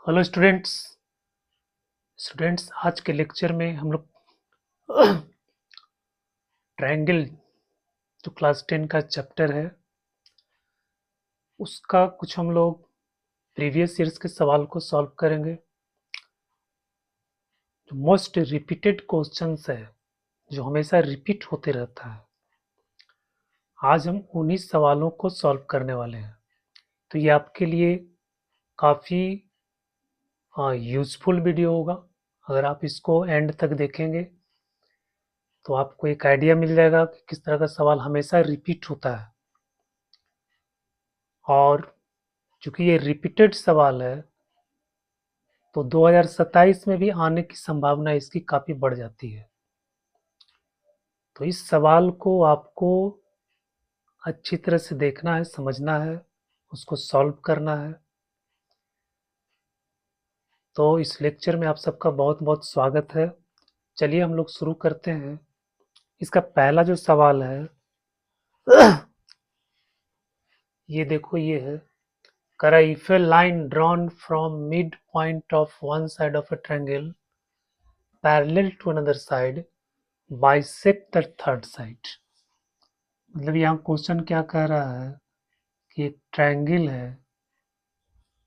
Hello students आज के lecture में हम लोग ट्रायंगल जो क्लास 10 का चैप्टर है उसका कुछ हम लोग प्रीवियस ईयर्स के सवाल को सॉल्व करेंगे। जो मोस्ट रिपीटेड क्वेश्चंस है जो हमेशा रिपीट होते रहता है, आज हम उन्हीं सवालों को सॉल्व करने वाले हैं। तो ये आपके लिए काफ़ी यूज़फुल वीडियो होगा। अगर आप इसको एंड तक देखेंगे तो आपको एक आइडिया मिल जाएगा कि किस तरह का सवाल हमेशा रिपीट होता है। और चूंकि ये रिपीटेड सवाल है तो 2027 में भी आने की संभावना इसकी काफ़ी बढ़ जाती है। तो इस सवाल को आपको अच्छी तरह से देखना है, समझना है, उसको सॉल्व करना है। तो इस लेक्चर में आप सबका बहुत बहुत स्वागत है। चलिए हम लोग शुरू करते हैं। इसका पहला जो सवाल है ये देखो, ये है करा if a line drawn from mid point of one side of a triangle parallel to another side bisect the third side. मतलब यहाँ क्वेश्चन क्या कह रहा है कि एक ट्रायंगल है,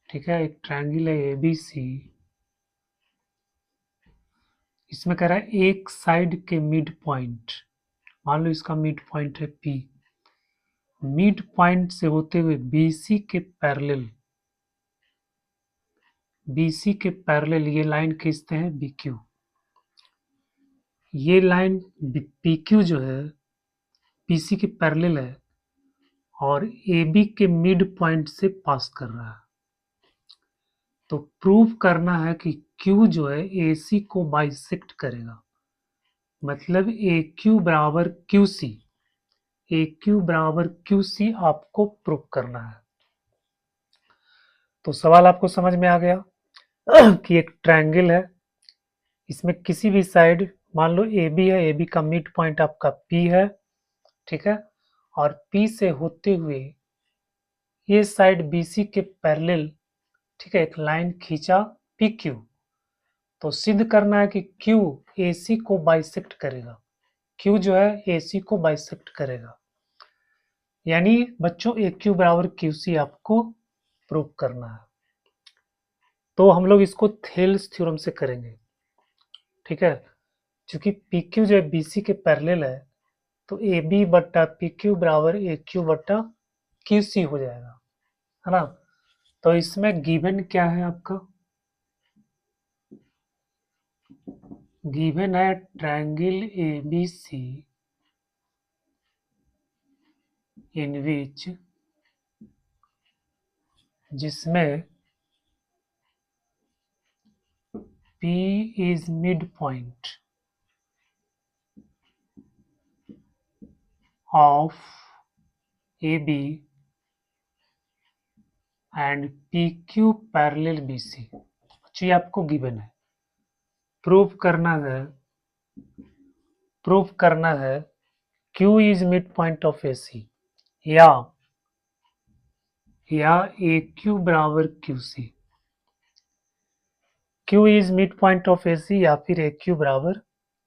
ठीक है, एक ट्रायंगल है एबीसी। इसमें कह रहा है एक साइड के मिड पॉइंट, मान लो इसका मिड पॉइंट है पी, मिड पॉइंट से होते हुए बीसी के पैरेलल, बीसी के पैरेलल ये लाइन खींचते हैं बीक्यू। ये लाइन पीक्यू जो है पीसी के पैरेलल है और एबी के मिड पॉइंट से पास कर रहा है। तो प्रूव करना है कि Q जो है AC को बाइसेक्ट करेगा। मतलब AQ बराबर QC, AQ बराबर QC आपको प्रूव करना है। तो सवाल आपको समझ में आ गया कि एक ट्रायंगल है, इसमें किसी भी साइड, मान लो AB है, AB का मिड पॉइंट आपका P है, ठीक है, और P से होते हुए ये साइड BC के पैरेलल, ठीक है, एक लाइन खींचा PQ। तो सिद्ध करना है कि Q AC को बाइसेक्ट करेगा, Q जो है AC को बाइसेक्ट करेगा। यानी बच्चों AQ बराबर QC आपको प्रूव करना है। तो हम लोग इसको थेल्स थ्योरम से करेंगे, ठीक है। चूंकि PQ जो है BC के पैरेलल है तो AB बट्टा PQ बराबर AQ बट्टा QC हो जाएगा, है ना। तो इसमें गिवन क्या है आपका, गिवन है ट्रायंगल ABC इन विच, जिसमें P is midpoint of AB and PQ parallel BC। ये आपको गिवन है, प्रूव करना है Q is midpoint of AC या AQ बराबर QC। Q is midpoint of AC या फिर AQ बराबर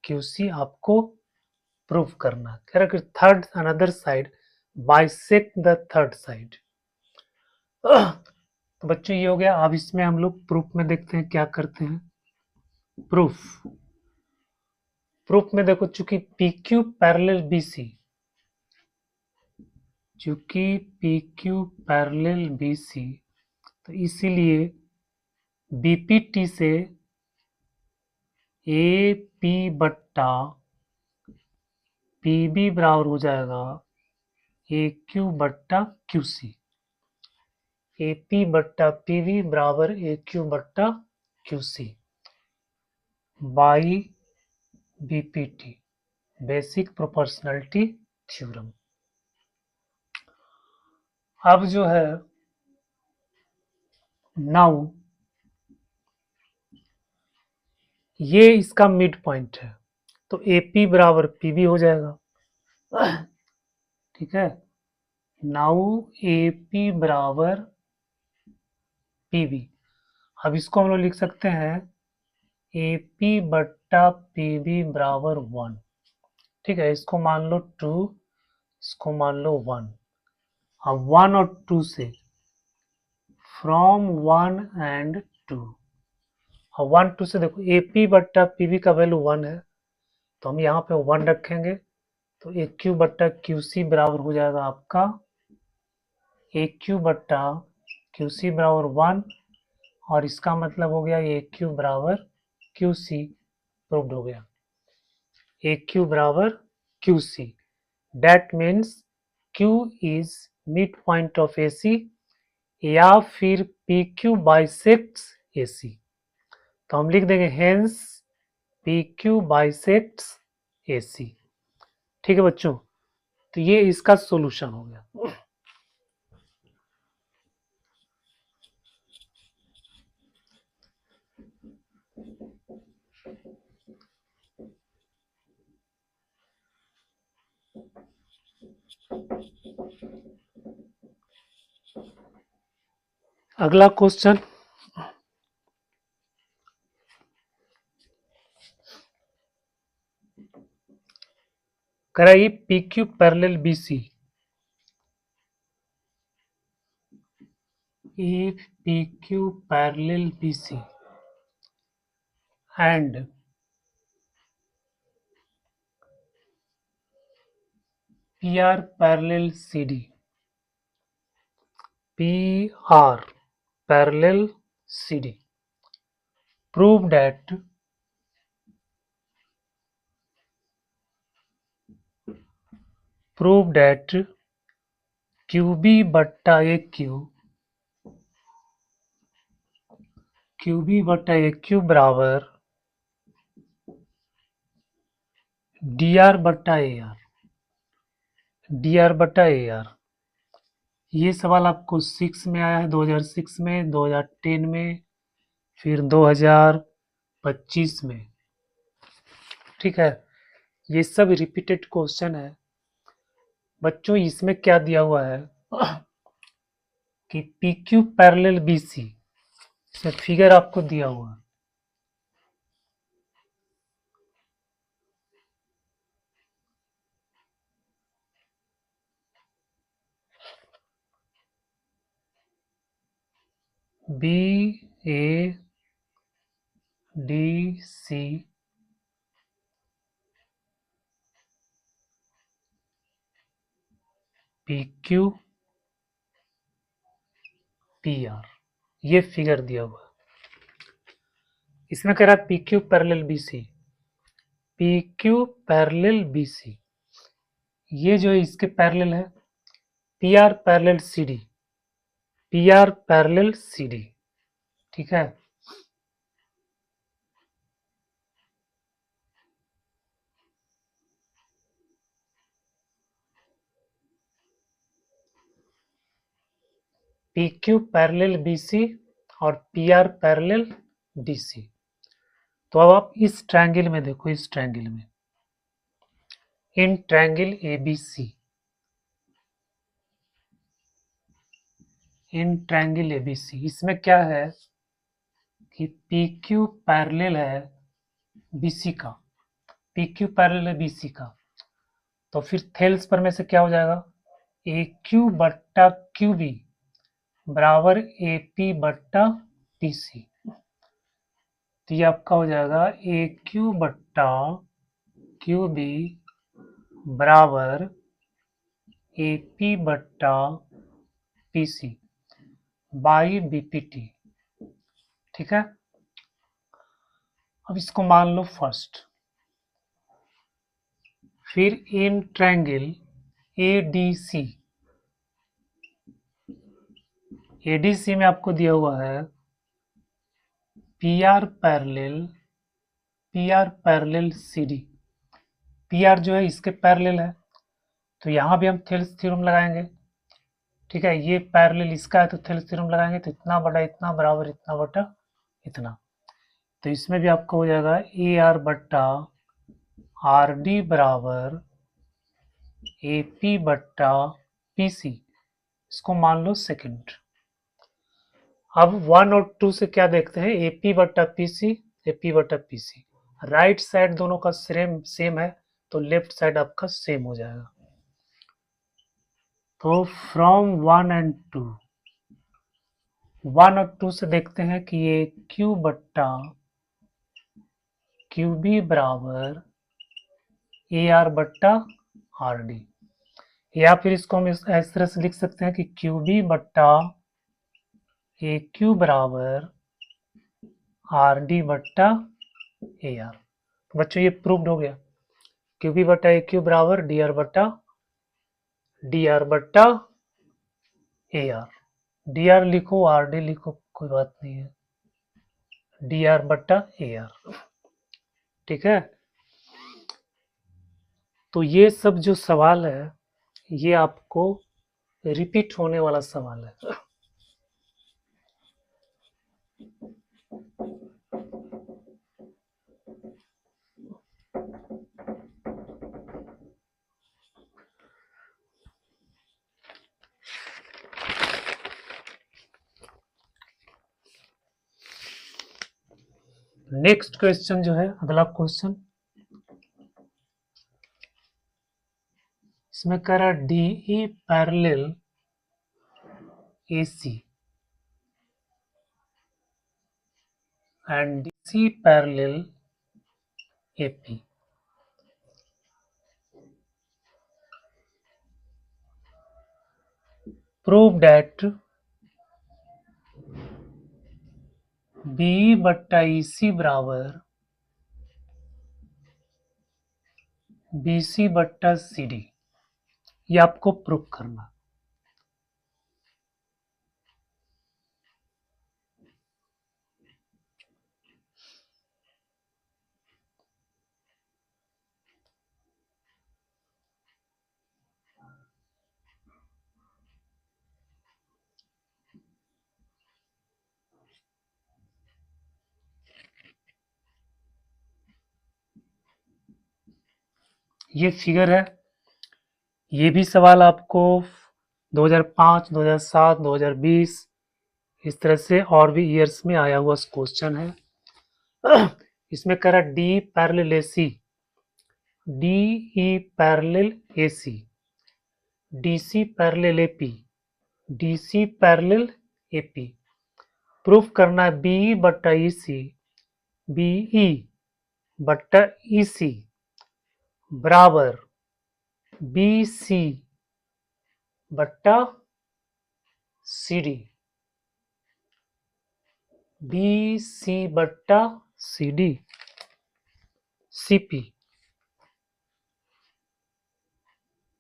QC आपको प्रूव करना। कह रहा कि third another side bisect the third side. तो बच्चों ये हो गया। अब इसमें हम लोग प्रूफ में देखते हैं क्या करते हैं। प्रूफ में देखो, चूंकि PQ पैरेलल BC, चूंकि PQ पैरेलल BC, तो इसीलिए BPT से AP बट्टा PB बराबर हो जाएगा AQ बट्टा QC। AP बट्टा PB बराबर AQ बट्टा QC by BPT, basic proportionality theorem. अब जो है नाउ ये इसका मिड पॉइंट है तो AP बराबर PB हो जाएगा, ठीक है। नाउ AP बराबर PB, अब इसको हम लोग लिख सकते हैं ए पी बट्टा पी बी बराबर 1। ठीक है, इसको मान लो 2, इसको मान लो 1। अब 1 और 2 से फ्रॉम 1 एंड 2, और 1 2 से देखो ए पी बट्टा पी बी का वैल्यू 1 है, तो हम यहाँ पे 1 रखेंगे, तो ए क्यू बट्टा क्यू सी बराबर हो जाएगा आपका ए क्यू बट्टा क्यू सी बराबर 1, और इसका मतलब हो गया ए क्यू बराबर क्यू सी, प्रूव्ड हो गया ए क्यू बराबर Q C. That means Q is mid point of A C, या फिर P Q bisects A C. तो हम लिख देंगे hence P Q bisects A C. ठीक है बच्चों, तो ये इसका सॉल्यूशन हो गया। अगला क्वेश्चन, कराइए P Q parallel B C. If PQ parallel BC and PR parallel CD, PR parallel CD, prove that QB बट्टा AQ बराबर DR बट्टा AR। ये सवाल आपको 6 में आया है, 2006 में, 2010 में, फिर 2025 में। ठीक है, ये सब रिपीटेड क्वेश्चन है बच्चों। इसमें क्या दिया हुआ है कि P Q parallel B C, इसमें फिगर आपको दिया हुआ है। B A D C P Q P R, ये फिगर दिया हुआ है। इसमें कह रहा है P Q parallel B C, P Q parallel B C, ये जो है इसके पैरेलल है P R parallel C D, P R parallel C D. ठीक है, P Q parallel B C और P R parallel D C. तो अब आप इस ट्रायंगल में देखो, इस ट्रायंगल में, in triangle A B C, in triangle A B C, इसमें क्या है कि पी क्यू पैरेलल है बी सी का, पी क्यू पैरेलल है बी सी का, तो फिर थेल्स पर में से क्या हो जाएगा, ए क्यू बट्टा क्यू बी बराबर ए पी बट्टा पी सी। तो ये आपका हो जाएगा ए क्यू बट्टा क्यू बी बराबर ए पी बट्टा P C by B P T. ठीक है, अब इसको मान लो फर्स्ट, फिर in triangle A D C, A D C में आपको दिया हुआ है P R parallel C D. P R जो है इसके पैरेलल है, तो यहाँ भी हम थेल्स थ्योरम लगाएंगे। ठीक है, ये पैरेलल इसका है तो थेल्स थ्योरम लगाएंगे, तो इतना बटा इतना बराबर इतना बटा इतना। तो इसमें भी आपका हो जाएगा ए आर बट्टा आर डी बराबर ए पी बट्टा पी सी, इसको मान लो सेकेंड। अब 1 और 2 से क्या देखते हैं, एपी बटा पीसी, एपी बटा पीसी। राइट साइड दोनों का सेम है, तो लेफ्ट साइड आपका सेम हो जाएगा। तो फ्रॉम 1 एंड 2, 1 और 2 से देखते हैं कि ये क्यू बट्टा क्यू बी बराबर ए आर बट्टा आर डी, या फिर इसको हम इस तरह से लिख सकते हैं कि क्यू बी बट्टा ए क्यू बराबर आर डी बट्टा ए आर। तो बच्चों ये प्रूव्ड हो गया, क्यू बी बट्टा ए क्यू बराबर डी आर बट्टा ए आर। डी आर लिखो, आर डी लिखो, कोई बात नहीं है, डी आर बट्टा ए आर। ठीक है, तो ये सब जो सवाल है ये आपको रिपीट होने वाला सवाल है। नेक्स्ट क्वेश्चन जो है, अगला क्वेश्चन, इसमें कह रहा DE parallel AC and DC parallel AP. Prove that BE बट्टा EC बराबर BC बट्टा CD, ये आपको प्रूव करना। ये फिगर है, ये भी सवाल आपको 2005, 2007, 2020 इस तरह से और भी ईयर्स में आया हुआ क्वेश्चन है। इसमें कह रहा D parallel AC, DE parallel AC, DC parallel AP, DC parallel AP। Proof करना है BE बट्टा EC, BE बट्टा EC बराबर BC बट्टा CD, BC बट्टा CD, CP,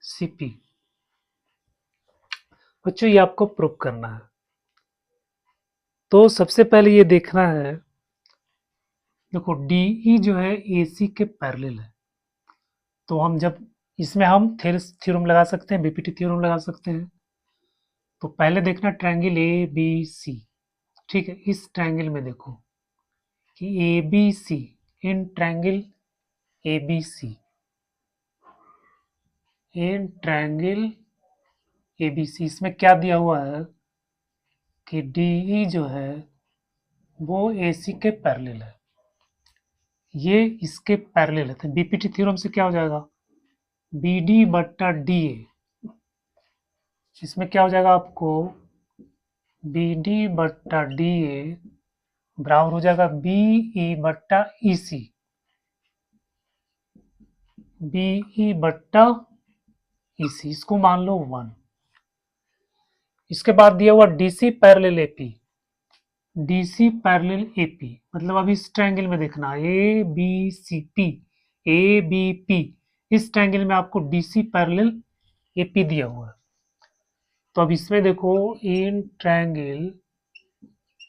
CP। बच्चों ये आपको प्रूफ करना है। तो सबसे पहले ये देखना है, देखो DE जो है AC के पैरेलल है, तो हम जब इसमें हम थ्योरम लगा सकते हैं, बीपीटी थ्योरम लगा सकते हैं। तो पहले देखना ट्रायंगल ABC, ठीक है, इस ट्रायंगल में देखो कि ABC, in triangle ABC, in triangle ABC, इसमें क्या दिया हुआ है कि DE जो है वो AC के पैरेलल है, ये इसके पैरेलल है। तो बीपीटी थ्योरम से क्या हो जाएगा, BD बट्टा DA, इसमें क्या हो जाएगा आपको BD बट्टा DA बराबर हो जाएगा BE बट्टा EC, BE बट्टा EC, इसको मान लो 1। इसके बाद दिया हुआ DC parallel AP, DC parallel AP मतलब अब इस ट्रायंगल में देखना ABCP, ABP, इस ट्रायंगल में आपको DC पैरेलल AP दिया हुआ है। तो अब इसमें देखो इन ट्रायंगल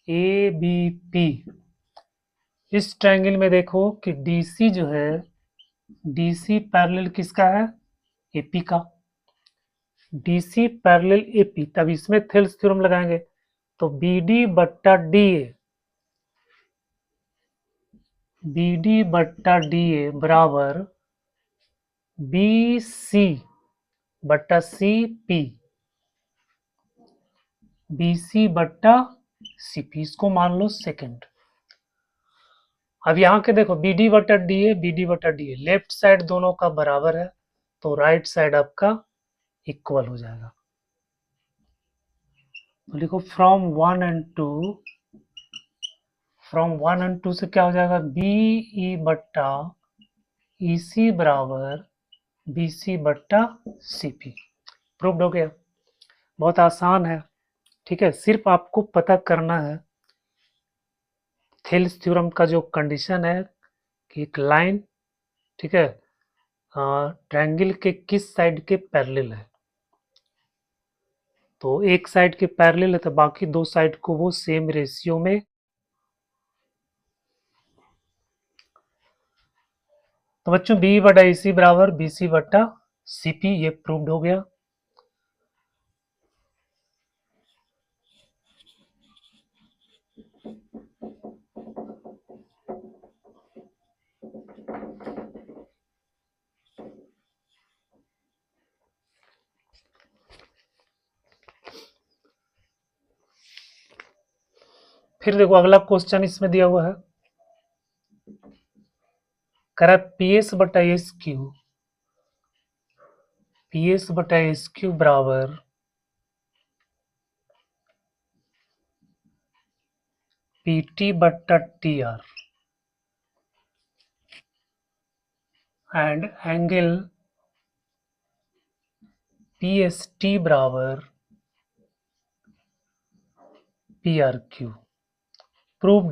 ABP, इस ट्रायंगल में देखो कि DC जो है, DC पैरेलल किसका है, AP का, DC पैरेलल AP। तब इसमें थेल्स थ्योरम लगाएंगे, तो BD बट्टा DA, BD बट्टा DA बराबर BC बट्टा CP, BC बट्टा CP, इसको मान लो सेकंड। अब यहाँ के देखो BD बटा DA, BD बटा DA, लेफ्ट साइड दोनों का बराबर है, तो राइट साइड आपका इक्वल हो जाएगा। तो लिखो फ्रॉम 1 एंड 2 से क्या हो जाएगा, BE बट्टा EC बराबर BC बट्टा CP। प्रूव्ड हो गया, बहुत आसान है। ठीक है, सिर्फ आपको पता करना है थेल्स थ्योरम का जो कंडीशन है कि एक लाइन, ठीक है, ट्रायंगल के किस साइड के पैरेलल है। तो एक साइड के पैरेलल है तो बाकी दो साइड को वो सेम रेशियो में, तो बच्चों बी बटा AC बराबर BC बटा CP, ये प्रूव्ड हो गया। फिर देखो अगला क्वेश्चन इसमें दिया हुआ है, कह रहा है PS बटा एस क्यू बराबर PT बटा TR एंड एंगल PST बराबर PRQ। Prove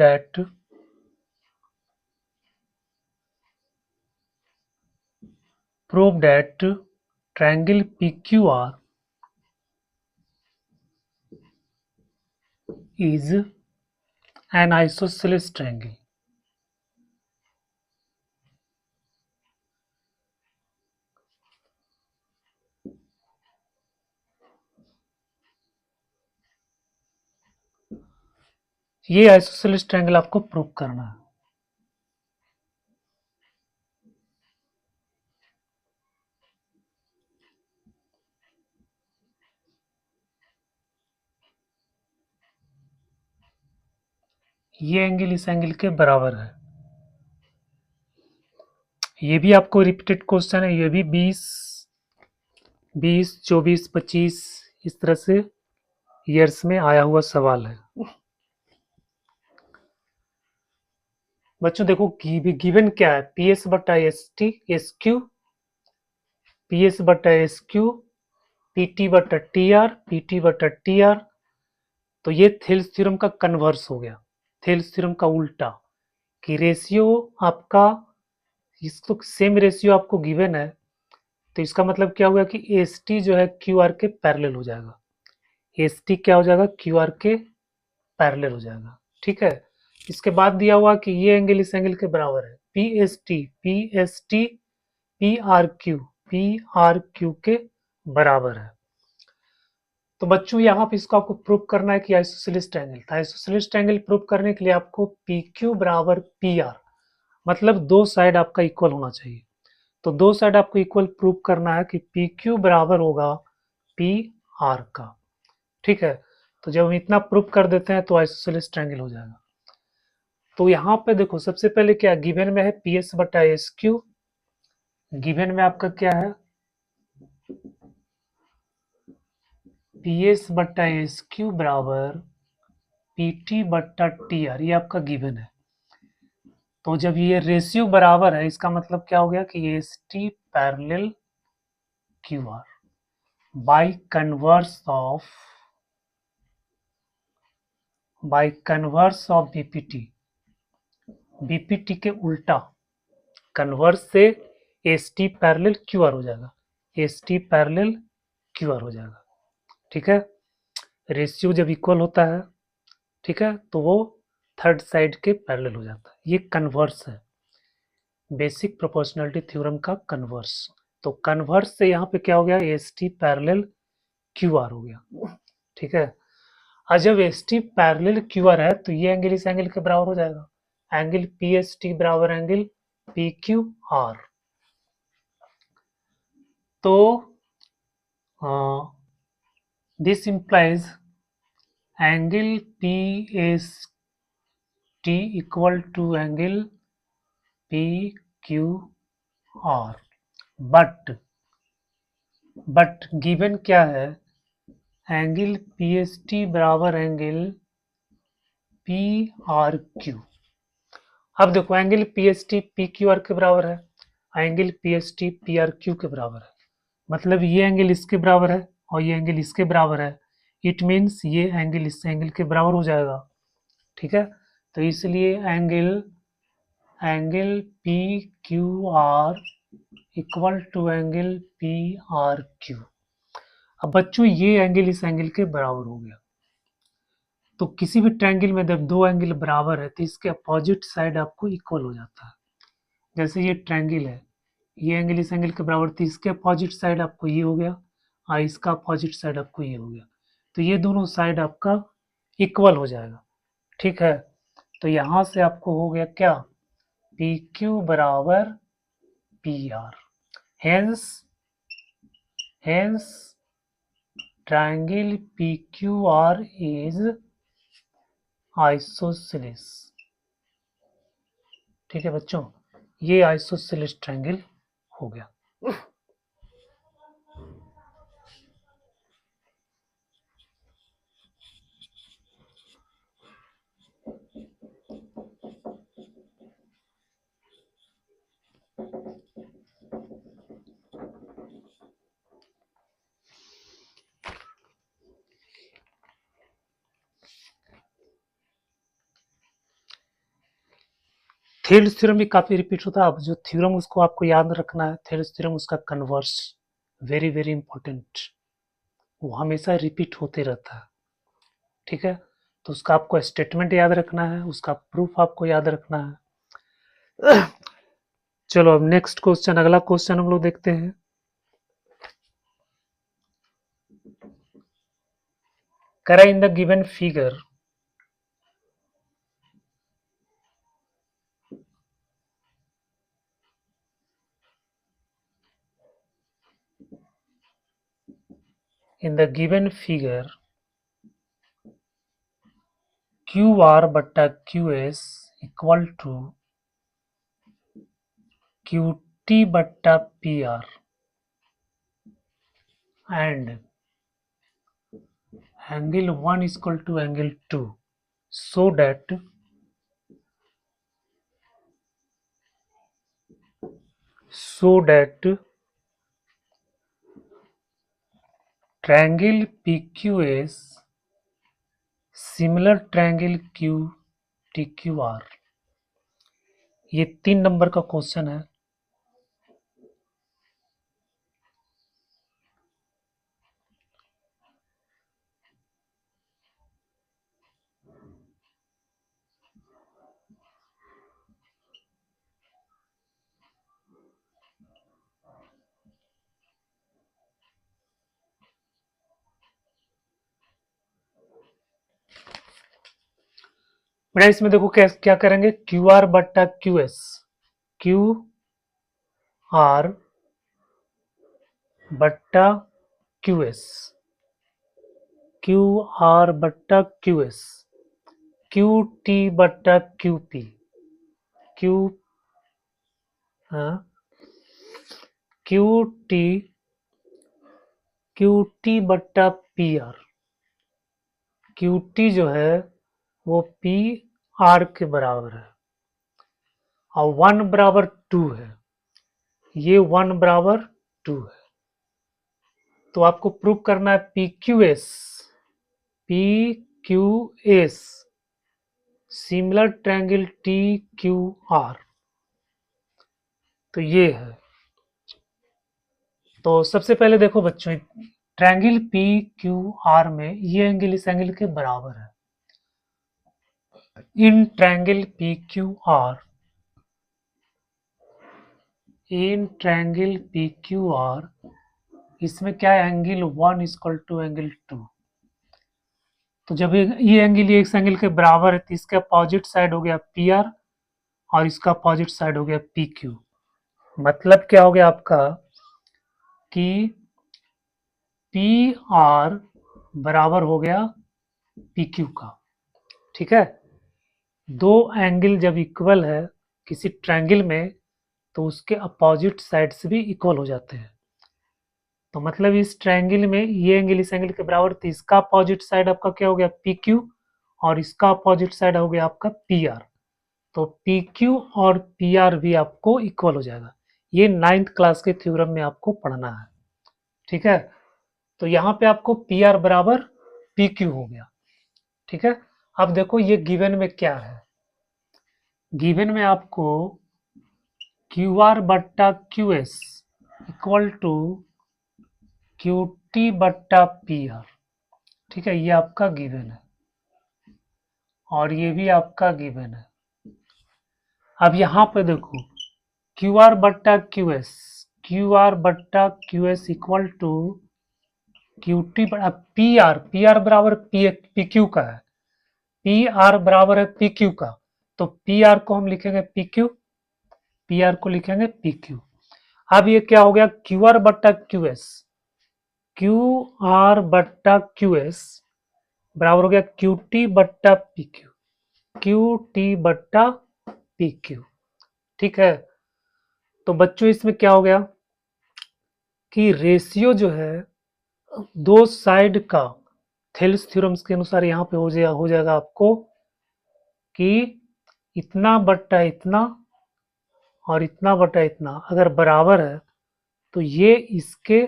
that triangle PQR is an isosceles triangle। ये आइसोसेलेस ट्रायंगल आपको प्रूव करना है। ये एंगल इस एंगल के बराबर है। ये भी आपको रिपीटेड क्वेश्चन है, ये भी 20, 24, 25 इस तरह से ईयर्स में आया हुआ सवाल है। बच्चों देखो गिवन क्या है, PS बटा SQ, PS बटा SQ, PT बटा TR, तो ये थेल्स थ्योरम का कन्वर्स हो गया, थेल्स थ्योरम का उल्टा, कि रेशियो आपका, इसको सेम रेशियो आपको गिवन है, तो इसका मतलब क्या हुआ कि ST जो है QR के पैरेलल हो जाएगा, ST क्या हो जाएगा, QR के पैरेलल हो जाएगा। ठीक है, इसके बाद दिया हुआ कि ये एंगल इस एंगल के बराबर है, PST PRQ के बराबर है। तो बच्चों यहाँ पे इसको आपको प्रूव करना है कि आइसोसेलेस ट्रायंगल था। आइसोसेलेस ट्रायंगल प्रूव करने के लिए आपको PQ बराबर PR, मतलब दो साइड आपका इक्वल होना चाहिए। तो दो साइड आपको इक्वल प्रूव करना है कि PQ बराबर होगा PR का। ठीक है, तो जब हम इतना प्रूव कर देते हैं तो आइसोसेलेस ट्रायंगल हो जाएगा। तो यहाँ पे देखो सबसे पहले क्या गिवन में है, PS बटा SQ, गिवन में आपका क्या है, PS बटा SQ बराबर PT बटा TR, ये आपका गिवन है। तो जब ये रेशियो बराबर है, इसका मतलब क्या हो गया कि ST parallel QR by converse of BPT के उल्टा, कन्वर्स से ST पैरेलल QR हो जाएगा, ST पैरेलल QR हो जाएगा। ठीक है, रेशियो जब इक्वल होता है, ठीक है, तो वो थर्ड साइड के पैरेलल हो जाता है। ये कन्वर्स है, बेसिक प्रोपोर्शनलिटी थ्योरम का कन्वर्स। तो कन्वर्स से यहाँ पे क्या हो गया, ST पैरेलल QR हो गया। ठीक है, और जब ST पैरेलल QR है तो ये एंगल इस एंगल के बराबर हो जाएगा, एंगल PST बराबर एंगल PQR। तो this implies angle P S T equal to angle P Q R, but given क्या है, एंगल पी एस टी बराबर एंगल पी आर क्यू। अब देखो angle P S T P Q R के बराबर है, angle P S T P R Q के बराबर है, मतलब ये एंगल इसके बराबर है और ये एंगल इसके बराबर है। इट मीन्स ये एंगल इस एंगल के बराबर हो जाएगा, ठीक है। तो इसलिए angle P Q R equal to angle P R Q. अब बच्चों ये एंगल इस एंगल के बराबर हो गया, तो किसी भी ट्रायंगल में जब दो एंगल बराबर है तो इसके अपोजिट साइड आपको इक्वल हो जाता है। जैसे ये ट्रायंगल है, ये एंगल इस एंगल के बराबर, तो इसके अपोजिट साइड आपको ये हो गया और इसका अपोजिट साइड आपको ये हो गया, तो ये दोनों साइड आपका इक्वल हो जाएगा, ठीक है। तो यहाँ से आपको हो गया क्या, पी क्यू बराबर P R, hence triangle PQR is isosceles, ठीक है बच्चों, ये आइसोसेलेस ट्रायंगल हो गया। थेल्स थ्योरम भी काफी रिपीट होता है, अब जो थ्योरम उसको आपको याद रखना है, थेल्स थ्योरम उसका कन्वर्स, वेरी वेरी इंपॉर्टेंट, वो हमेशा रिपीट होते रहता है, ठीक है। तो उसका आपको स्टेटमेंट याद रखना है, उसका प्रूफ आपको याद रखना है। चलो अब नेक्स्ट क्वेश्चन, अगला क्वेश्चन हम लोग देखते हैं। करा in the given figure in the given figure QR बट्टा QS इक्वल टू QT बट्टा PR and angle 1 is equal to angle 2, so that triangle PQS similar triangle QTQR। ये 3 नंबर का क्वेश्चन है। बेटा इसमें देखो क्या क्या करेंगे, क्यू आर बट्टा क्यू एस, क्यू आर बट्टा क्यू एस, क्यू आर बट्टा क्यू एस, क्यू टी बट्टा Q P, Q Q T बट्टा पी आर, क्यू टी जो है वो पी आर के बराबर है और 1 बराबर 2 है, ये 1 बराबर 2 है, तो आपको प्रूव करना है P Q S similar triangle T Q R, तो ये है। तो सबसे पहले देखो बच्चों, ट्रायंगल पी क्यू आर में ये एंगल इस एंगल के बराबर है। In triangle P Q are, in triangle P Q are, इसमें क्या है, एंगल 1 इक्वल टू एंगल 2। तो जब ये एंगल ये इस एंगल के बराबर है तो इसका अपोजिट साइड हो गया पी आर और इसका अपोजिट साइड हो गया पी क्यू। मतलब क्या हो गया आपका कि पी आर बराबर हो गया पी क्यू का। ठीक है, दो एंगल जब इक्वल है किसी ट्रायंगल में तो उसके अपोजिट साइड्स भी इक्वल हो जाते हैं। तो मतलब इस ट्रायंगल में ये एंगल इस एंगल के बराबर, तो इसका अपोजिट साइड आपका क्या हो गया पी क्यू, और इसका अपोजिट साइड हो गया आपका पी आर। तो पी क्यू और पी आर भी आपको इक्वल हो जाएगा। ये 9th क्लास के थ्योरम में आपको पढ़ना है। ठीक है, तो यहाँ पे आपको पी आर बराबर पी क्यू हो गया। ठीक है, अब देखो ये गिवन में क्या है। गिवन में आपको क्यू आर बट्टा Q S equal to Q T बट्टा पी आर। ठीक है, ये आपका गिवन है और ये भी आपका गिवन है। अब यहाँ पे देखो क्यू आर बट्टा क्यू आर बट्टा Q S equal to Q T बटा पी आर बराबर पी क्यू का है, पी आर बराबर है पी क्यू का। तो पी आर को हम लिखेंगे पी क्यू, पी आर को लिखेंगे पी क्यू। अब ये क्या हो गया क्यू आर बट्टा क्यू आर बट्टा क्यू एस बराबर हो गया क्यू टी बट्टा पी क्यू, क्यू टी बट्टा पी क्यू। ठीक है, तो बच्चों इसमें क्या हो गया कि रेशियो जो है दो साइड का थेल्स थ्योरम्स के अनुसार यहाँ पे हो जाएगा आपको कि इतना बट्टा इतना और इतना बटा इतना अगर बराबर है तो ये इसके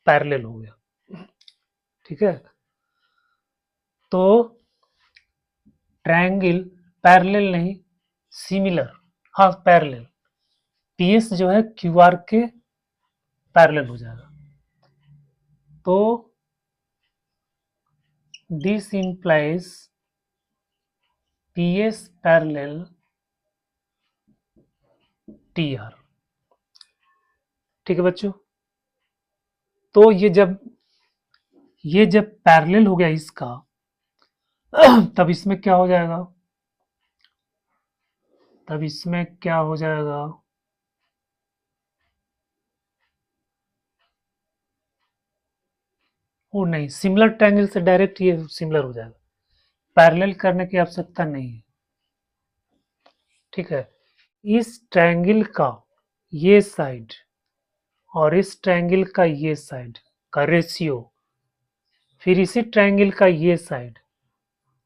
पैरेलल हो गया। ठीक है, तो ट्रायंगल पैरेलल नहीं सिमिलर, हाँ पैरेलल, पीएस जो है क्यूआर के पैरेलल हो जाएगा। तो this implies PS parallel TR. ठीक है बच्चों, तो ये जब पैरेलल हो गया इसका तब इसमें क्या हो जाएगा, तब इसमें क्या हो जाएगा, वो नहीं सिमिलर ट्रायंगल से डायरेक्ट ये सिमिलर हो जाएगा, पैरेलल करने की आवश्यकता नहीं है। ठीक है, इस ट्रायंगल का ये साइड और इस ट्रायंगल का ये साइड का रेशियो, फिर इसी ट्रायंगल का ये साइड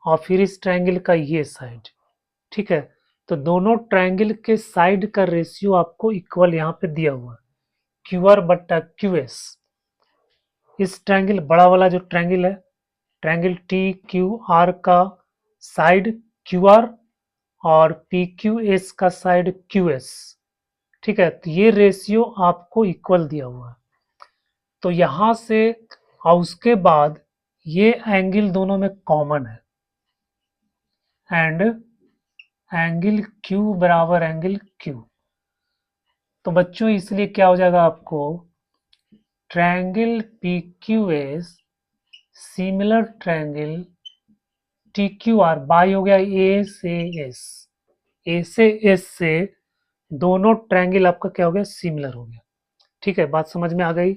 और फिर इस ट्रायंगल का ये साइड। ठीक है, तो दोनों ट्रायंगल के साइड का रेशियो आपको इक्वल यहाँ पे दिया हुआ है क्यू आर बट्टा क्यू एस। इस ट्रायंगल बड़ा वाला जो ट्रायंगल है ट्रायंगल टी क्यू आर का साइड क्यू आर और पी क्यू एस का साइड क्यू एस। ठीक है, तो ये रेशियो आपको इक्वल दिया हुआ है। तो यहां से और उसके बाद ये एंगल दोनों में कॉमन है एंड एंगल क्यू बराबर एंगल क्यू। तो बच्चों इसलिए क्या हो जाएगा आपको triangle P Q S similar triangle T Q R by हो गया ए से एस, ए से एस से दोनों ट्रायंगल आपका क्या हो गया सिमिलर हो गया। ठीक है, बात समझ में आ गई।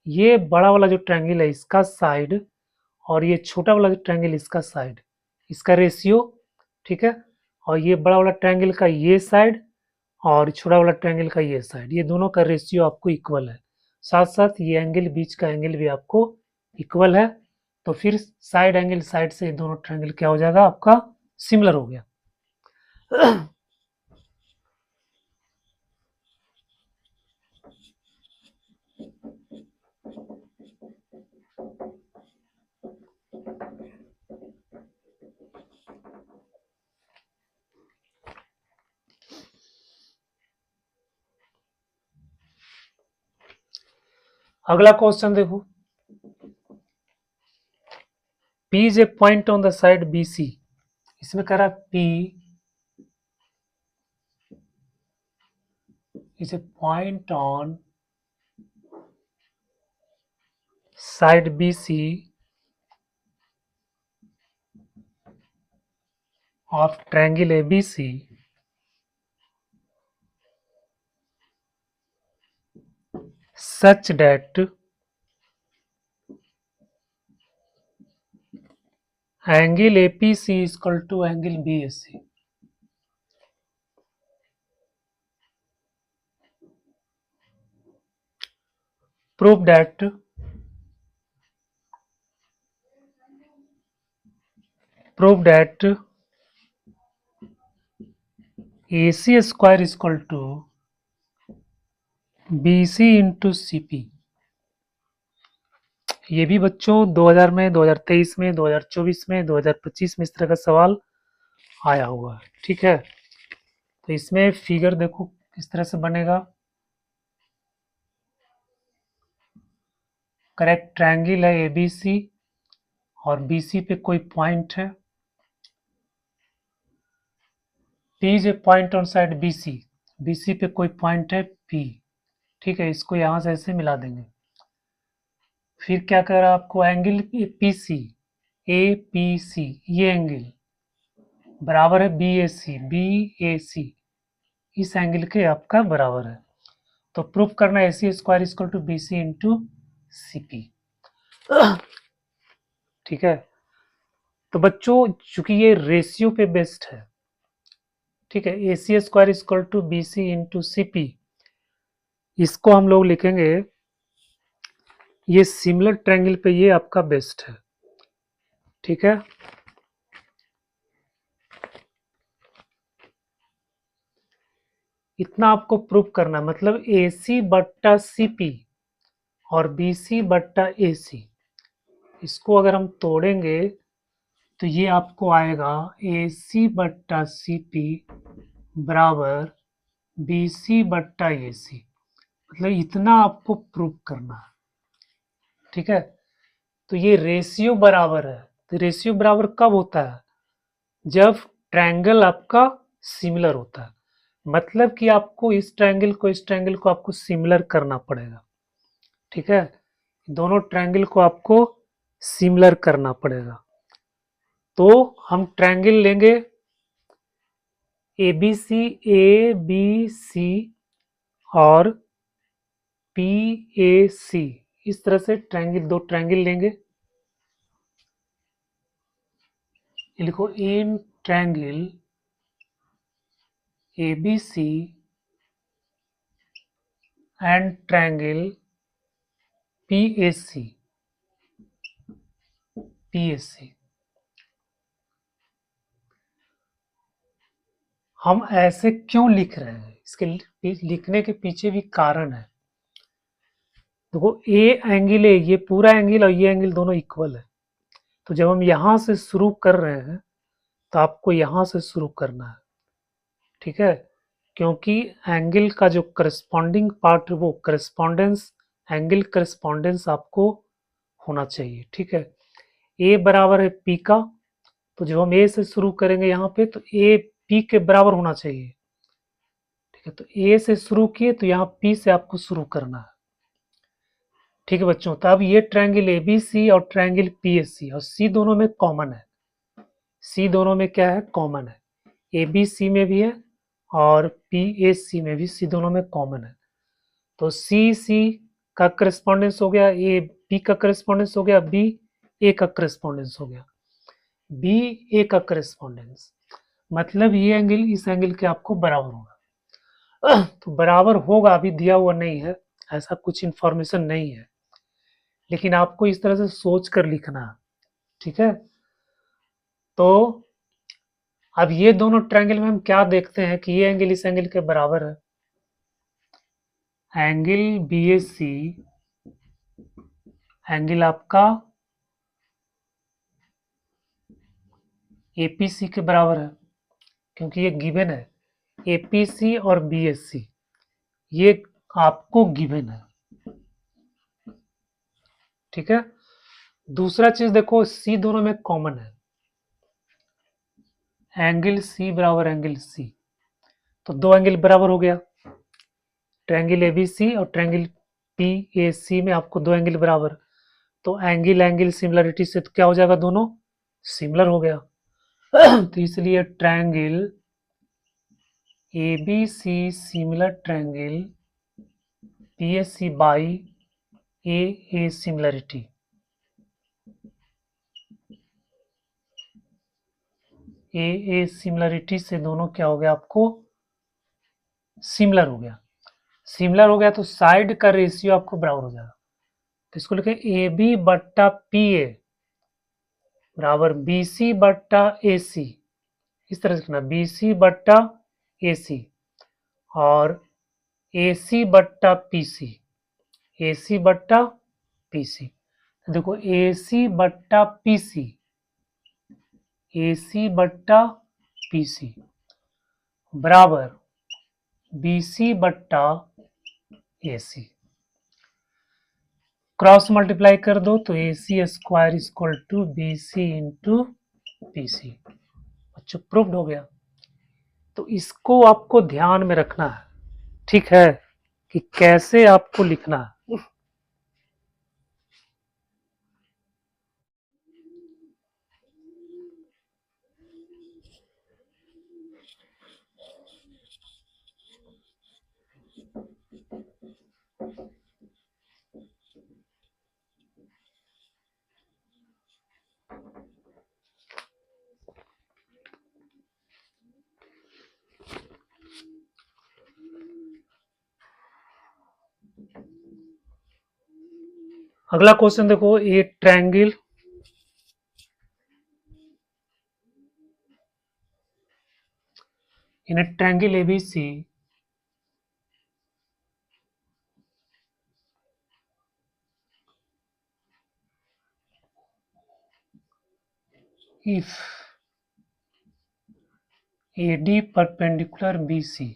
ये बड़ा वाला जो ट्रायंगल है इसका साइड और ये छोटा वाला जो ट्रायंगल इसका साइड, इसका रेशियो। ठीक है, और ये बड़ा वाला ट्रायंगल का ये साइड और छोटा वाला ट्रायंगल का ये साइड, ये दोनों का रेशियो आपको इक्वल है। साथ साथ ये एंगल बीच का एंगल भी आपको इक्वल है। तो फिर साइड एंगल साइड से दोनों ट्रायंगल क्या हो जाएगा आपका सिमिलर हो गया। अगला क्वेश्चन देखो, P is a point on the side BC। इसमें कह रहा P is a point on side BC of triangle ABC such that angle APC equal to angle BAC। Prove that AC square equal to BC into CP। ये भी बच्चों 2000 में, 2023 में, 2024 में, 2025 में इस तरह का सवाल आया हुआ है। ठीक है, तो इसमें फिगर देखो किस तरह से बनेगा। करेक्ट ट्रायंगल है ABC और BC पे कोई पॉइंट है। P is a point on side BC, BC पे कोई पॉइंट है P। ठीक है, इसको यहां से ऐसे मिला देंगे। फिर क्या कर रहा है आपको, एंगल PC, APC ये एंगल बराबर है BAC, इस एंगल के आपका बराबर है। तो प्रूफ करना AC square equal to BC into CP। ठीक है, तो बच्चों चूंकि ये रेशियो पे बेस्ड है, ठीक है, AC square equal to BC into CP, इसको हम लोग लिखेंगे, ये सिमिलर ट्रायंगल पे ये आपका बेस्ट है। ठीक है, इतना आपको प्रूफ करना, मतलब AC बट्टा CP और BC बट्टा AC, इसको अगर हम तोड़ेंगे तो ये आपको आएगा AC बट्टा CP बराबर BC बट्टा AC। मतलब इतना आपको प्रूफ करना है। ठीक है, तो ये रेशियो बराबर है। तो रेशियो बराबर कब होता है, जब ट्रायंगल आपका सिमिलर होता है। मतलब कि आपको इस ट्रायंगल को इस ट्रायंगल को आपको सिमिलर करना पड़ेगा। ठीक है, दोनों ट्रायंगल को आपको सिमिलर करना पड़ेगा। तो हम ट्रायंगल लेंगे ABC और PAC, इस तरह से ट्रायंगल, दो ट्रायंगल लेंगे। ये लिखो, in triangle ABC and triangle PAC, हम ऐसे क्यों लिख रहे हैं, इसके लिखने के पीछे भी कारण है। देखो ए एंगल है, ये पूरा एंगल और ये एंगल दोनों इक्वल है। तो जब हम यहां से शुरू कर रहे हैं तो आपको यहां से शुरू करना है। ठीक है, क्योंकि एंगल का जो करस्पॉन्डिंग पार्ट है वो करस्पॉन्डेंस, एंगल करस्पॉन्डेंस आपको होना चाहिए। ठीक है, ए बराबर है पी का, तो जब हम ए से शुरू करेंगे यहाँ पे तो ए पी के बराबर होना चाहिए। ठीक है, तो ए से शुरू किए तो यहाँ पी से आपको शुरू करना है। ठीक है बच्चों, तो अब ये ट्रायंगल ABC और ट्रायंगल PAC और C दोनों में कॉमन है। C दोनों में क्या है, कॉमन है। ABC में भी है और PAC में भी C दोनों में कॉमन है। तो C का करस्पॉन्डेंस हो गया, A B का करस्पॉन्डेंस हो गया, B A का करस्पॉन्डेंस हो गया, B A का करस्पॉन्डेंस, मतलब ये एंगल इस एंगल के आपको बराबर होगा। तो बराबर होगा अभी दिया हुआ नहीं है, ऐसा कुछ इंफॉर्मेशन नहीं है, लेकिन आपको इस तरह से सोच कर लिखना है। ठीक है, तो अब ये दोनों ट्रायंगल में हम क्या देखते हैं कि ये एंगल इस एंगल के बराबर है। एंगल BAC एंगल आपका APC के बराबर है, क्योंकि ये गिवन है। APC और BAC ये आपको गिवन है। ठीक है, दूसरा चीज देखो, C दोनों में कॉमन है, एंगल C बराबर एंगल C, तो दो एंगल बराबर हो गया। ट्रायंगल ABC और ट्रायंगल PAC में आपको दो एंगल बराबर, तो एंगल एंगल सिमिलरिटी से तो क्या हो जाएगा, दोनों सिमिलर हो गया। तो इसलिए triangle ABC similar triangle PAC by AA similarity. A similarity से दोनों क्या हो गया आपको सिमिलर हो गया। सिमिलर हो गया तो साइड का रेशियो आपको बराबर हो जाएगा। तो इसको लिखे ए बी बट्टा पी ए बराबर बी सी बट्टा ए सी। इस तरह से लिखना बी सी बट्टा ए सी और ए सी बट्टा पी सी। ए सी बट्टा पी सी। देखो ए सी बट्टा पी सी, ए सी बट्टा पी सी बराबर बी सी बट्टा ए सी। क्रॉस मल्टीप्लाई कर दो तो A C square equal to B C into P C. अच्छा प्रूव्ड हो गया। तो इसको आपको ध्यान में रखना है, ठीक है, कि कैसे आपको लिखना है। अगला क्वेश्चन देखो, ए triangle in a triangle ABC if AD perpendicular BC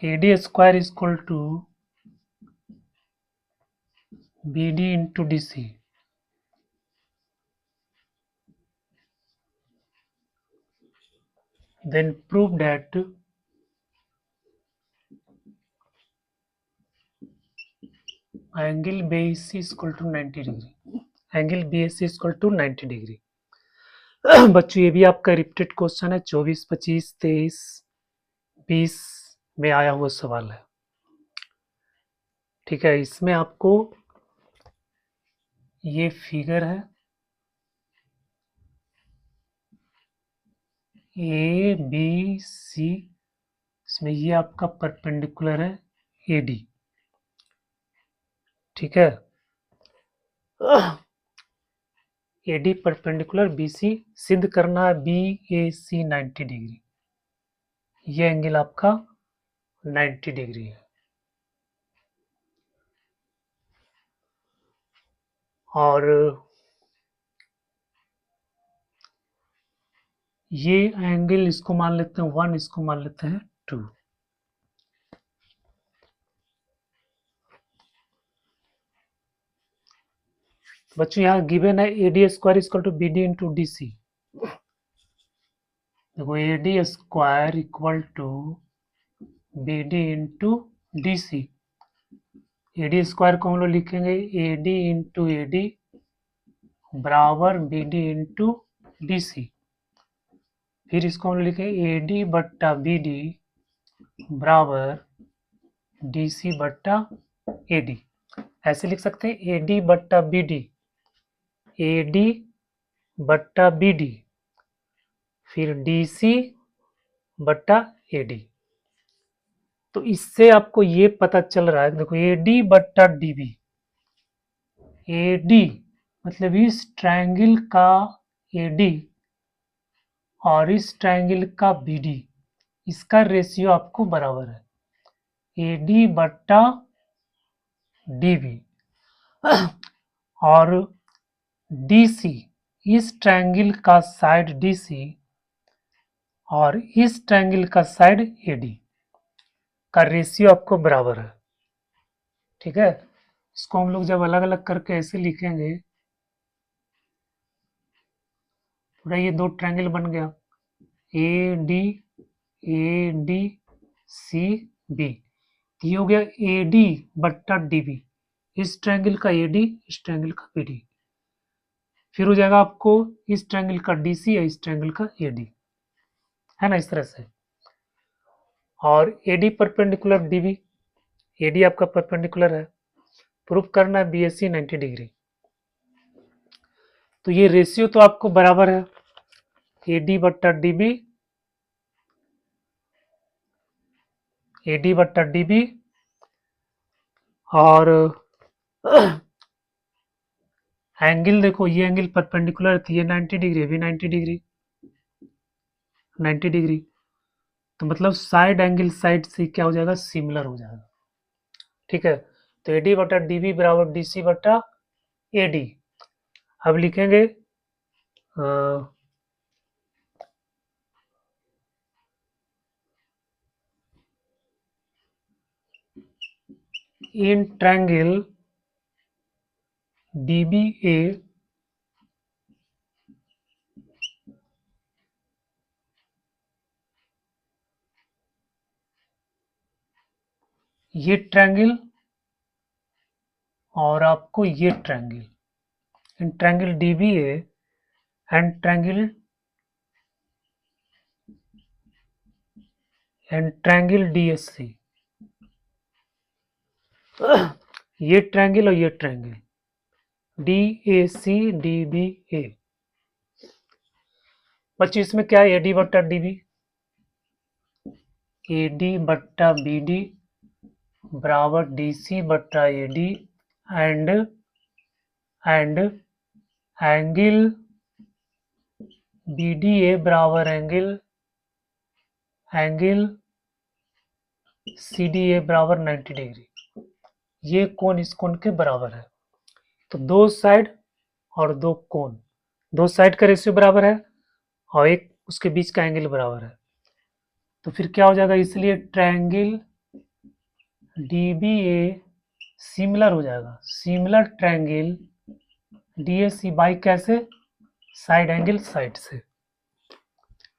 AD square is equal to BD into DC, then prove that angle BAC is equal to 90 degree. Angle BAC is equal to 90 degree. बच्चों ये भी आपका repeated question है, 24, 25, 23, 20 में आया हुआ सवाल है, ठीक है। इसमें आपको ये फिगर है ए बी सी, इसमें ये आपका परपेंडिकुलर है AD, ठीक है। AD परपेंडिकुलर BC सिद्ध करना है BAC 90 डिग्री, ये एंगल आपका 90 डिग्री है। और ये एंगल इसको मान लेते हैं 1, इसको मान लेते हैं 2। बच्चों यहाँ गिवन है AD square equal to BD into DC। देखो AD square equal to BD into DC। AD square को हम लोग लिखेंगे AD इंटू AD बराबर BD इंटू DC। फिर इसको हम लिखेंगे AD बट्टा BD बराबर DC बट्टा AD। ऐसे लिख सकते हैं AD बट्टा BD, AD बट्टा BD फिर DC बट्टा AD। तो इससे आपको ये पता चल रहा है, देखो AD बट्टा DB, AD मतलब इस ट्रायंगल का AD और इस ट्रायंगल का BD, इसका रेशियो आपको बराबर है AD बट्टा DB। और DC इस ट्रायंगल का साइड DC और इस ट्रायंगल का साइड AD का रेशियो आपको बराबर है, ठीक है। इसको हम लोग जब अलग अलग करके ऐसे लिखेंगे, पूरा ये दो ट्रायंगल बन गया AD AD CB, ये हो गया AD बट्टा DB, इस ट्रायंगल का AD इस ट्रायंगल का BD। फिर हो जाएगा आपको इस ट्रायंगल का DC या इस ट्रायंगल का AD, है ना, इस तरह से। और AD परपेंडिकुलर DB, AD आपका परपेंडिकुलर है, प्रूफ करना है BAC 90 डिग्री। तो ये रेशियो तो आपको बराबर है, AD बट्टा DB, AD बट्टा DB, और एंगल देखो, ये एंगल परपेंडिकुलर थी, ये 90 डिग्री, भी 90 डिग्री, 90 डिग्री, तो मतलब साइड एंगल साइड से क्या हो जाएगा, सिमिलर हो जाएगा। ठीक है, तो AD बटा DB बराबर DC बटा AD। अब लिखेंगे इन ट्रायंगल DBA ये ट्रायंगल और आपको ये triangle, in triangle DBA and triangle DSC, ये ट्रायंगल और ये ट्रायंगल DAC DBA। बच्चों इसमें क्या है, AD बट्टा DB, AD बट्टा BD बराबर DC बट्टा AD एंड एंगल BDA बराबर एंगल CDA बराबर 90 डिग्री। ये कोण इस कोण के बराबर है। तो दो साइड और दो कोण, दो साइड का रेशियो बराबर है और एक उसके बीच का एंगल बराबर है, तो फिर क्या हो जाएगा, इसलिए ट्रायंगल DBA सिमिलर हो जाएगा, सिमिलर ट्रायंगल DAC बाई कैसे, साइड एंगल साइड से।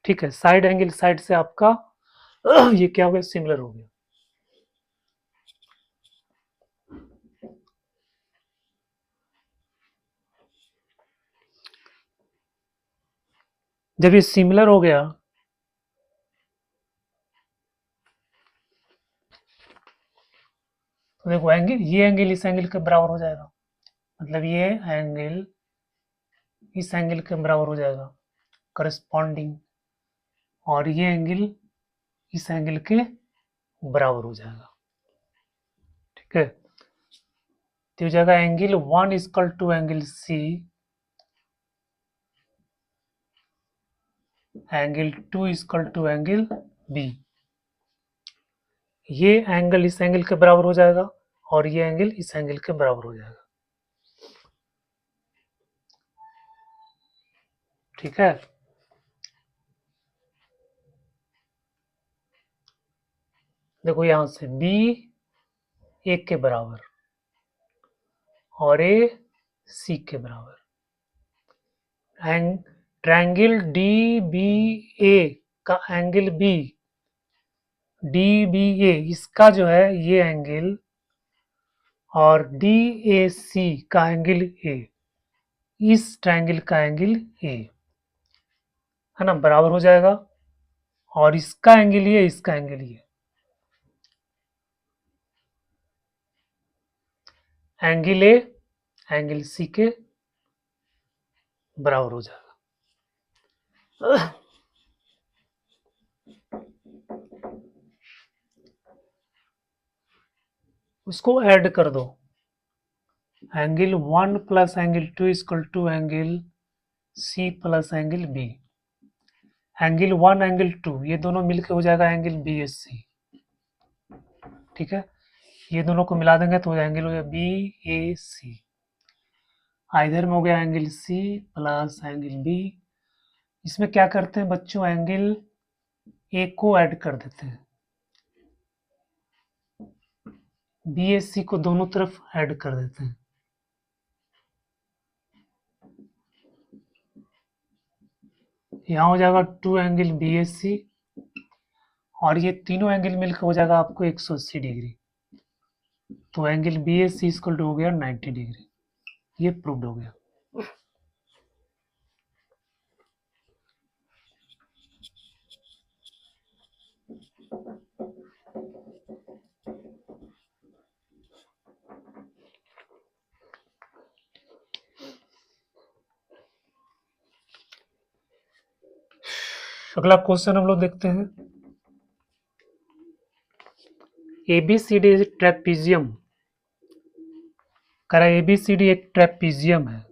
ठीक है, साइड एंगल साइड से आपका ये क्या हो गया, सिमिलर हो गया। जब ये सिमिलर हो गया तो देखो एंगल, ये एंगल इस एंगल के बराबर हो जाएगा, मतलब ये एंगल इस एंगल के बराबर हो जाएगा करस्पॉन्डिंग, और ये एंगल इस एंगल के बराबर हो जाएगा। ठीक है, तो हो जाएगा angle 1 equal to angle C, angle 2 equal to angle B। ये एंगल इस एंगल के बराबर हो जाएगा और ये एंगल इस एंगल के बराबर हो जाएगा। ठीक है, देखो यहां से B 1 के बराबर और A C के बराबर, ट्रायंगल DBA का एंगल B DBA इसका जो है ये एंगल और DAC का एंगल A, इस ट्रायंगल का एंगल A है ना, बराबर हो जाएगा, और इसका एंगल ये, इसका एंगल ये, एंगल A एंगल C के बराबर हो जाएगा। उसको ऐड कर दो, angle 1 plus angle 2 equal to angle C plus angle B, angle 1 angle 2 ये दोनों मिलकर हो जाएगा एंगल BAC। ठीक है, ये दोनों को मिला देंगे तो एंगल हो जाएगा BAC, इधर में हो गया angle C plus angle B। इसमें क्या करते हैं बच्चों, एंगल A को ऐड कर देते हैं, BAC को दोनों तरफ ऐड कर देते हैं। यहाँ हो जाएगा 2 एंगल BAC और ये तीनों एंगल मिलकर हो जाएगा आपको 180 डिग्री, तो एंगल BAC इक्वल टू हो गया 90 डिग्री। ये प्रूव्ड हो गया। अगला क्वेश्चन हम लोग देखते हैं। ABCD is trapezium. कह रहा है ABCD एक ट्रेपीजियम है।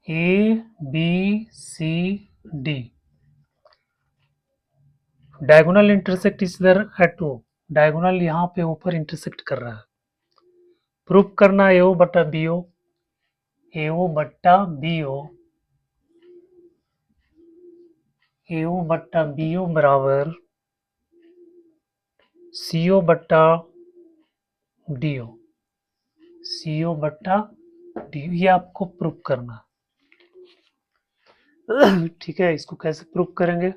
ABCD डायगोनल इंटरसेक्ट इस इधर एट ओ। डायगोनल यहाँ पे ऊपर इंटरसेक्ट कर रहा है। प्रूफ करना AO बटा BO। AO बट्टा BO। AO बट्टा BO बराबर CO बट्टा DO। CO बट्टा DO ये आपको प्रूफ करना। ठीक है, इसको कैसे प्रूफ करेंगे?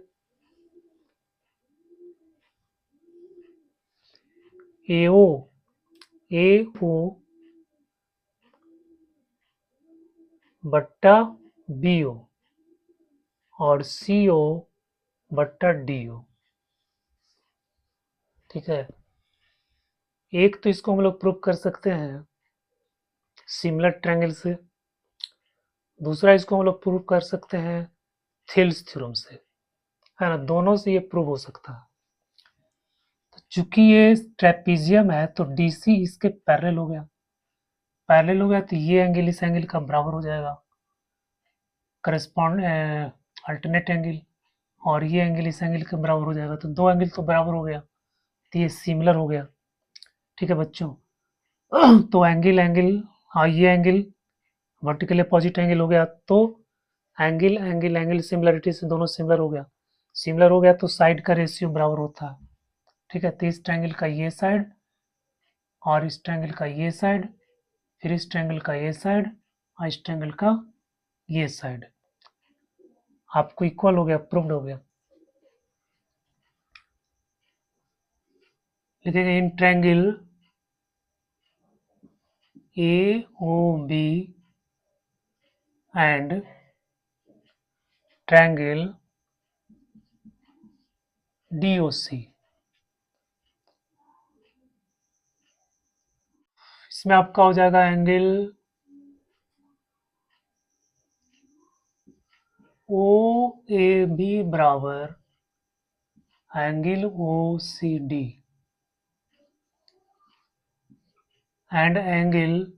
AO बट्टा BO और CO बट्टा DO। ठीक है, एक तो इसको हम लोग प्रूफ कर सकते हैं सिमिलर ट्रायंगल से, दूसरा इसको हम लोग प्रूव कर सकते हैं थेल्स थ्योरम से, है ना। दोनों से ये प्रूव हो सकता है। तो चूंकि ये ट्रेपीजियम है तो DC इसके पैरेलल हो गया। पैरेलल हो गया तो ये एंगल इस एंगल का बराबर हो जाएगा, करस्पॉन्ड अल्टरनेट एंगल, और ये एंगल इस एंगल के बराबर हो जाएगा। तो दो एंगल तो बराबर हो गया, तो ये सिमिलर हो गया। ठीक है बच्चों। तो एंगल एंगल, हाँ ये एंगल वर्टिकल अपोजिट एंगल हो गया, तो एंगल एंगल एंगल सिमिलरिटी से दोनों सिमिलर हो गया। सिमिलर हो गया तो साइड का रेशियो बराबर होता है। ठीक है, तो इस ट्रायंगल का ये साइड और इस ट्रायंगल का ये साइड, फिर इस ट्रायंगल का ये साइड और इस ट्रायंगल का ये साइड आपको इक्वल हो गया, प्रूव्ड हो गया। लिखेंगे in triangle AOB and triangle DOC, इसमें आपका हो जाएगा एंगल OAB बराबर angle OCD and angle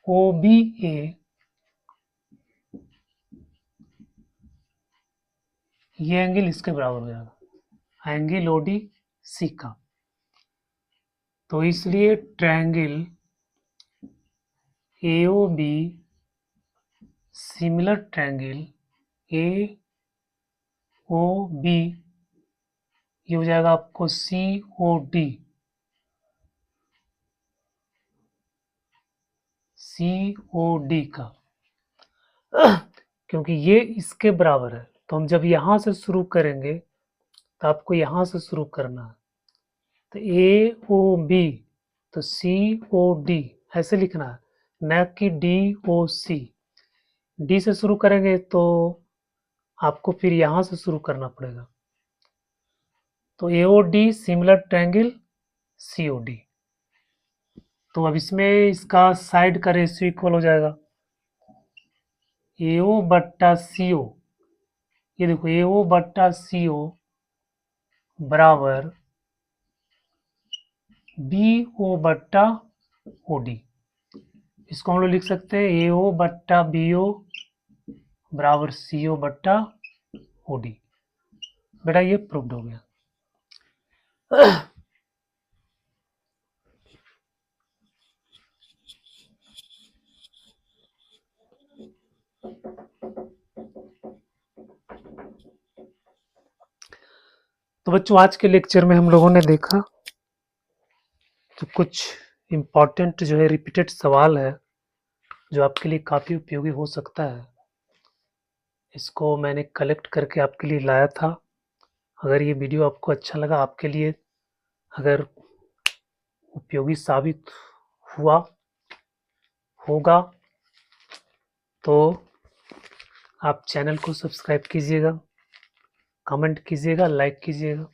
OBA ये एंगल इसके बराबर हो जाएगा, एंगल ODC का। तो इसलिए triangle AOB similar triangle AOB ये हो जाएगा आपको COD का। क्योंकि ये इसके बराबर है, तो हम जब यहां से शुरू करेंगे तो आपको यहां से शुरू करना है। तो AOB तो COD ऐसे लिखना है, न कि DOC। डी से शुरू करेंगे तो आपको फिर यहां से शुरू करना पड़ेगा। तो AOD सिमिलर ट्रायंगल COD। तो अब इसमें इसका साइड का रेशियो इक्वल हो जाएगा AO बट्टा CO। ये देखो AO बट्टा CO बराबर BO बट्टा OD। इसको हम लोग लिख सकते हैं AO बट्टा BO बराबर CO बट्टा OD। बेटा ये प्रूव्ड हो गया। तो बच्चों आज के लेक्चर में हम लोगों ने देखा तो कुछ इम्पोर्टेंट जो है रिपीटेड सवाल है जो आपके लिए काफ़ी उपयोगी हो सकता है। इसको मैंने कलेक्ट करके आपके लिए लाया था। अगर ये वीडियो आपको अच्छा लगा, आपके लिए अगर उपयोगी साबित हुआ होगा तो आप चैनल को सब्सक्राइब कीजिएगा, कमेंट कीजिएगा, लाइक कीजिएगा।